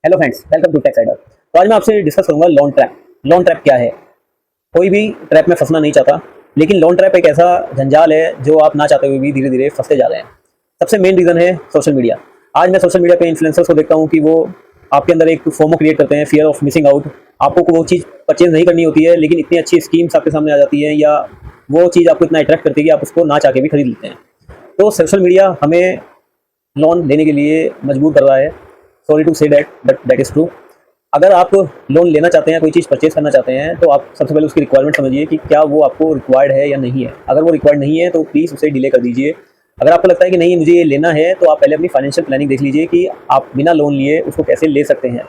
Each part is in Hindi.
Hello friends, welcome to Tech Rider. तो आज मैं आपसे डिस्कस करूंगा लोन ट्रैप। लोन ट्रैप क्या है? कोई भी ट्रैप में फंसना नहीं चाहता, लेकिन लोन ट्रैप एक ऐसा जंजाल है जो आप ना चाहते हुए भी धीरे धीरे फंसते जा रहे हैं। सबसे मेन रीज़न है सोशल मीडिया। आज मैं सोशल मीडिया पे इन्फ्लुएंसर्स को देखता हूँ कि वो आपके अंदर एक फोमो क्रिएट करते हैं, फियर ऑफ मिसिंग आउट। आपको वो चीज़ परचेज नहीं करनी होती है, लेकिन इतनी अच्छी स्कीम्स आपके सामने आ जाती है या वो चीज़ आपको इतना अट्रैक्ट करती है कि आप उसको ना चाह के भी खरीद लेते हैं। तो सोशल मीडिया हमें लोन लेने के लिए मजबूर कर रहा है। Sorry to say that, but that is true. अगर आप लोन लेना चाहते हैं, कोई चीज़ परचेज करना चाहते हैं, तो आप सबसे पहले उसकी रिक्वायरमेंट समझिए कि क्या वो आपको रिक्वायर्ड है या नहीं है। अगर वो रिक्वायर्ड नहीं है तो प्लीज़ उसे डिले कर दीजिए। अगर आपको लगता है कि नहीं मुझे ये लेना है, तो आप पहले अपनी फाइनेंशियल प्लानिंग देख लीजिए कि आप बिना लोन लिए उसको कैसे ले सकते हैं।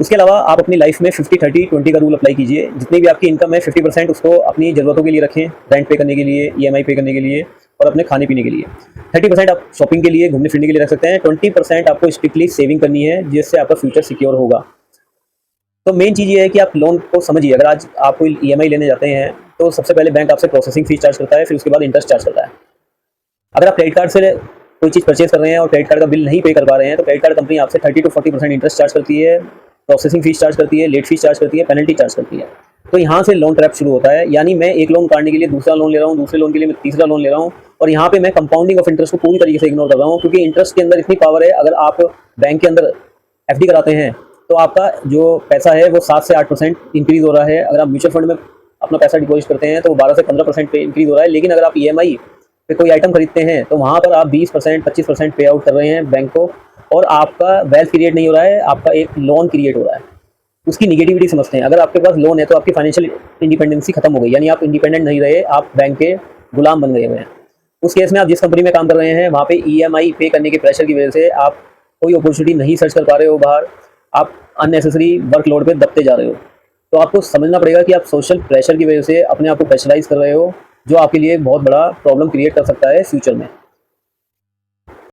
उसके अलावा आप अपनी लाइफ में 50-30-20 का रूल अप्लाई कीजिए। जितनी भी आपकी इनकम है 50% उसको अपनी ज़रूरतों के लिए रखें, रेंट पे करने के लिए, ईएमआई पे करने के लिए और अपने खाने पीने के लिए। 30% आप शॉपिंग के लिए, घूमने फिरने के लिए रख सकते हैं। 20% आपको स्ट्रिक्टली सेविंग करनी है, जिससे आपका फ्यूचर सिक्योर होगा। तो मेन चीज़ ये है कि आप लोन को समझिए। अगर आज आप कोई ईएमआई लेने जाते हैं, तो सबसे पहले बैंक आपसे प्रोसेसिंग फीस चार्ज करता है, फिर उसके बाद इंटरेस्ट चार्ज करता है। अगर आप क्रेडिट कार्ड से कोई चीज़ परचेज कर रहे हैं और क्रेडिट कार्ड का बिल नहीं पे कर पा रहे हैं, तो क्रेडिट कार्ड कंपनी आपसे 30-40% इंटरेस्ट चार्ज करती है, प्रोसेसिंग फीस चार्ज करती है, लेट फीस चार्ज करती है, पेनल्टी चार्ज करती है। तो यहाँ से लोन ट्रैप शुरू होता है। यानी मैं एक लोन काटने के लिए दूसरा लोन ले रहा हूँ, दूसरे लोन के लिए मैं तीसरा लोन ले रहा हूँ, और यहाँ पे मैं कंपाउंडिंग ऑफ इंटरेस्ट को पूरी तरीके से इग्नोर कर रहा हूँ, क्योंकि इंटरेस्ट के अंदर इतनी पावर है। अगर आप बैंक के अंदर एफडी कराते हैं, तो आपका जो पैसा है वो 7 से 8% इंक्रीज़ हो रहा है। अगर आप म्यूचुअल फंड में अपना पैसा डिपॉजिट करते हैं, तो वो 12 से 15% पे इंक्रीज़ हो रहा है। लेकिन अगर आप ईएमआई पे कोई आइटम खरीदते हैं, तो वहाँ पर आप 20%, 25% पे आउट कर रहे हैं बैंक को, और आपका वेल्थ क्रिएट नहीं हो रहा है, आपका एक लोन क्रिएट हो रहा है। उसकी निगेटिविटी समझते हैं। अगर आपके पास लोन है, तो आपकी फाइनेंशियल इंडिपेंडेंसी खत्म हो गई, यानी आप इंडिपेंडेंट नहीं रहे, आप बैंक के गुलाम बन गए हुए हैं। उस केस में आप जिस कंपनी में काम कर रहे हैं, वहाँ पे ईएमआई पे करने के प्रेशर की वजह से आप कोई अपॉर्चुनिटी नहीं सर्च कर पा रहे हो बाहर, आप अननेसेसरी वर्कलोड पे दबते जा रहे हो। तो आपको समझना पड़ेगा कि आप सोशल प्रेशर की वजह से अपने आप को प्रेशराइज कर रहे हो, जो आपके लिए बहुत बड़ा प्रॉब्लम क्रिएट कर सकता है फ्यूचर में।